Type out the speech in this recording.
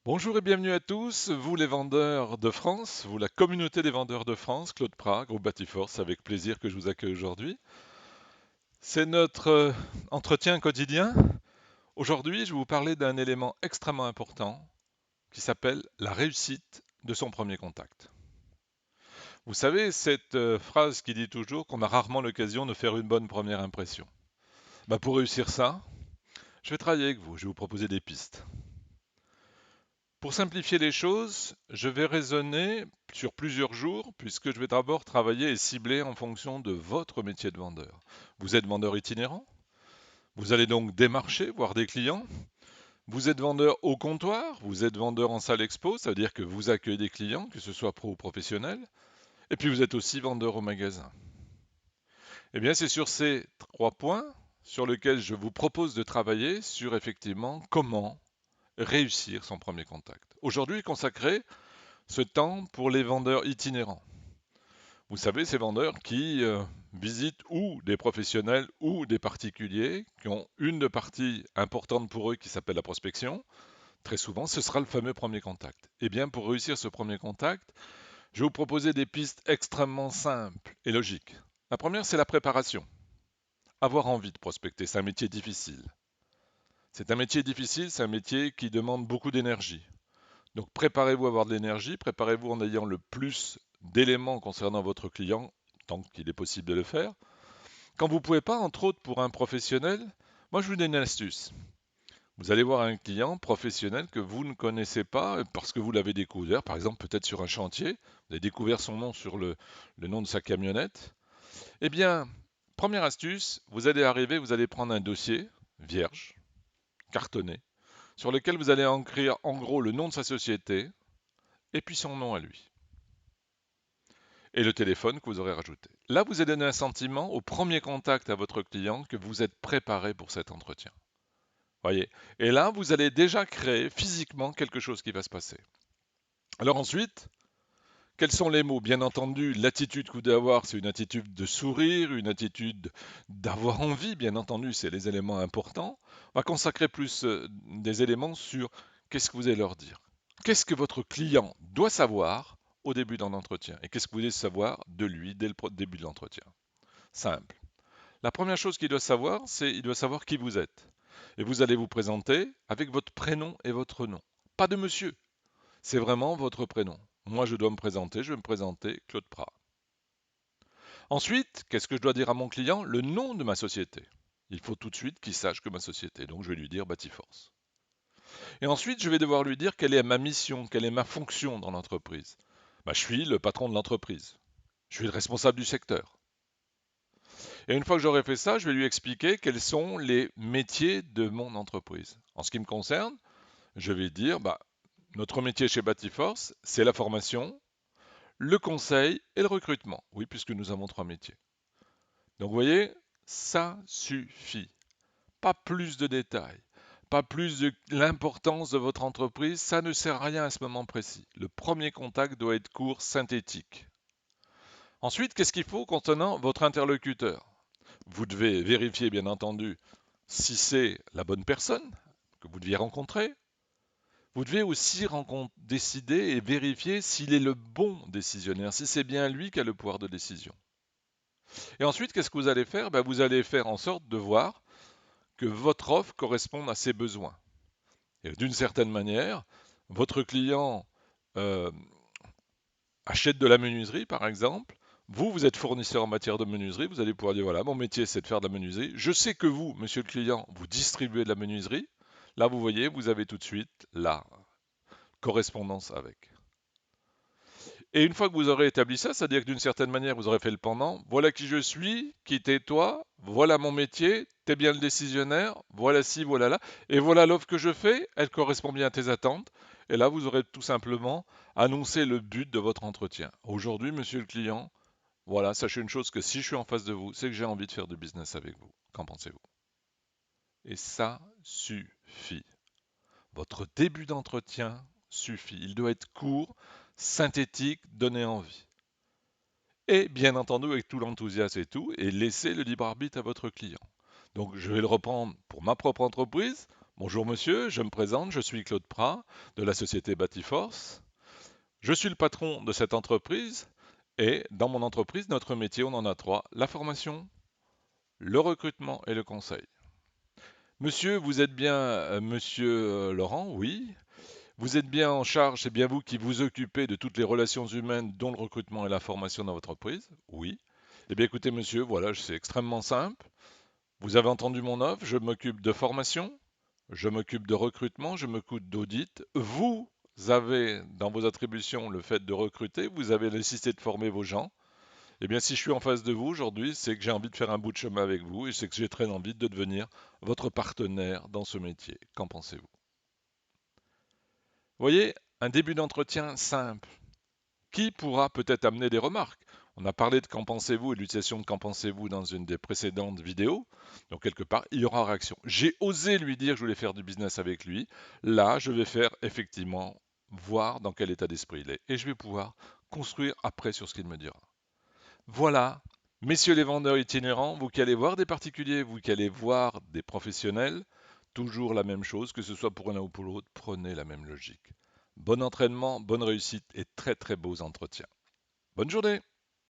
Bonjour et bienvenue à tous, vous les vendeurs de France, vous la communauté des vendeurs de France, Claude Prat, groupe Batiforce, avec plaisir que je vous accueille aujourd'hui. C'est notre entretien quotidien. Aujourd'hui, je vais vous parler d'un élément extrêmement important qui s'appelle la réussite de son premier contact. Vous savez, cette phrase qui dit toujours qu'on a rarement l'occasion de faire une bonne première impression. Pour réussir ça, je vais travailler avec vous, je vais vous proposer des pistes. Pour simplifier les choses, je vais raisonner sur plusieurs jours, puisque je vais d'abord travailler et cibler en fonction de votre métier de vendeur. Vous êtes vendeur itinérant, vous allez donc démarcher, voir des clients. Vous êtes vendeur au comptoir, vous êtes vendeur en salle expo, ça veut dire que vous accueillez des clients, que ce soit pro ou professionnel. Et puis vous êtes aussi vendeur au magasin. Eh bien, c'est sur ces trois points sur lesquels je vous propose de travailler sur effectivement comment réussir son premier contact. Aujourd'hui, consacré ce temps pour les vendeurs itinérants. Vous savez, ces vendeurs qui visitent ou des professionnels ou des particuliers, qui ont une partie importante pour eux qui s'appelle la prospection. Très souvent, ce sera le fameux premier contact. Eh bien, pour réussir ce premier contact, je vais vous proposer des pistes extrêmement simples et logiques. La première, c'est la préparation. Avoir envie de prospecter, c'est un métier difficile. C'est un métier difficile, c'est un métier qui demande beaucoup d'énergie. Donc préparez-vous à avoir de l'énergie, préparez-vous en ayant le plus d'éléments concernant votre client, tant qu'il est possible de le faire. Quand vous ne pouvez pas, entre autres pour un professionnel, moi je vous donne une astuce. Vous allez voir un client professionnel que vous ne connaissez pas parce que vous l'avez découvert, par exemple peut-être sur un chantier, vous avez découvert son nom sur le nom de sa camionnette. Eh bien, première astuce, vous allez arriver, vous allez prendre un dossier vierge, cartonné, sur lequel vous allez écrire en gros le nom de sa société, et puis son nom à lui. Et le téléphone que vous aurez rajouté. Là, vous allez donner un sentiment au premier contact à votre client que vous êtes préparé pour cet entretien. Voyez. Et là, vous allez déjà créer physiquement quelque chose qui va se passer. Alors ensuite, quels sont les mots? Bien entendu, l'attitude que vous devez avoir, c'est une attitude de sourire, une attitude d'avoir envie, bien entendu, c'est les éléments importants. On va consacrer plus des éléments sur qu'est-ce que vous allez leur dire. Qu'est-ce que votre client doit savoir au début d'un entretien et qu'est-ce que vous voulez savoir de lui dès le début de l'entretien. Simple. La première chose qu'il doit savoir, c'est qu'il doit savoir qui vous êtes. Et vous allez vous présenter avec votre prénom et votre nom. Pas de monsieur, c'est vraiment votre prénom. Moi, je dois me présenter, je vais me présenter Claude Prat. Ensuite, qu'est-ce que je dois dire à mon client? Le nom de ma société. Il faut tout de suite qu'il sache que ma société. Donc, je vais lui dire Batiforce. Et ensuite, je vais devoir lui dire quelle est ma mission, quelle est ma fonction dans l'entreprise. Je suis le patron de l'entreprise. Je suis le responsable du secteur. Et une fois que j'aurai fait ça, je vais lui expliquer quels sont les métiers de mon entreprise. En ce qui me concerne, je vais dire, notre métier chez Batiforce, c'est la formation, le conseil et le recrutement. Oui, puisque nous avons trois métiers. Donc vous voyez, ça suffit. Pas plus de détails, pas plus de l'importance de votre entreprise, ça ne sert à rien à ce moment précis. Le premier contact doit être court, synthétique. Ensuite, qu'est-ce qu'il faut concernant votre interlocuteur? Vous devez vérifier, bien entendu, si c'est la bonne personne que vous deviez rencontrer. Vous devez aussi décider et vérifier s'il est le bon décisionnaire, si c'est bien lui qui a le pouvoir de décision. Et ensuite, qu'est-ce que vous allez faire? Vous allez faire en sorte de voir que votre offre corresponde à ses besoins. Et d'une certaine manière, votre client euh, achète de la menuiserie, par exemple. Vous êtes fournisseur en matière de menuiserie. Vous allez pouvoir dire, voilà, mon métier, c'est de faire de la menuiserie. Je sais que vous, monsieur le client, vous distribuez de la menuiserie. Là, vous voyez, vous avez tout de suite la correspondance avec. Et une fois que vous aurez établi ça, c'est-à-dire que d'une certaine manière, vous aurez fait le pendant. Voilà qui je suis, qui t'es toi, voilà mon métier, t'es bien le décisionnaire, voilà ci, voilà là, et voilà l'offre que je fais, elle correspond bien à tes attentes. Et là, vous aurez tout simplement annoncé le but de votre entretien. Aujourd'hui, monsieur le client, voilà, sachez une chose que si je suis en face de vous, c'est que j'ai envie de faire du business avec vous. Qu'en pensez-vous? Et ça suffit. Votre début d'entretien suffit. Il doit être court, synthétique, donner envie. Et bien entendu avec tout l'enthousiasme et laisser le libre arbitre à votre client. Donc je vais le reprendre pour ma propre entreprise. Bonjour monsieur, je me présente, je suis Claude Prat de la société Batiforce. Je suis le patron de cette entreprise et dans mon entreprise, notre métier, on en a trois, la formation, le recrutement et le conseil. Monsieur, vous êtes bien monsieur Laurent, oui. Vous êtes bien en charge, c'est bien vous qui vous occupez de toutes les relations humaines, dont le recrutement et la formation dans votre entreprise, oui. Eh bien écoutez monsieur, voilà, c'est extrêmement simple. Vous avez entendu mon offre, je m'occupe de formation, je m'occupe de recrutement, je m'occupe d'audit. Vous avez dans vos attributions le fait de recruter, vous avez la nécessité de former vos gens. Eh bien, si je suis en face de vous aujourd'hui, c'est que j'ai envie de faire un bout de chemin avec vous et c'est que j'ai très envie de devenir votre partenaire dans ce métier. Qu'en pensez-vous? Voyez, un début d'entretien simple. Qui pourra peut-être amener des remarques? On a parlé de qu'en pensez-vous et de l'utilisation de qu'en pensez-vous dans une des précédentes vidéos. Donc quelque part, il y aura réaction. J'ai osé lui dire que je voulais faire du business avec lui. Là, je vais faire effectivement voir dans quel état d'esprit il est. Et je vais pouvoir construire après sur ce qu'il me dira. Voilà, messieurs les vendeurs itinérants, vous qui allez voir des particuliers, vous qui allez voir des professionnels, toujours la même chose, que ce soit pour l'un ou pour l'autre, prenez la même logique. Bon entraînement, bonne réussite et très très beaux entretiens. Bonne journée!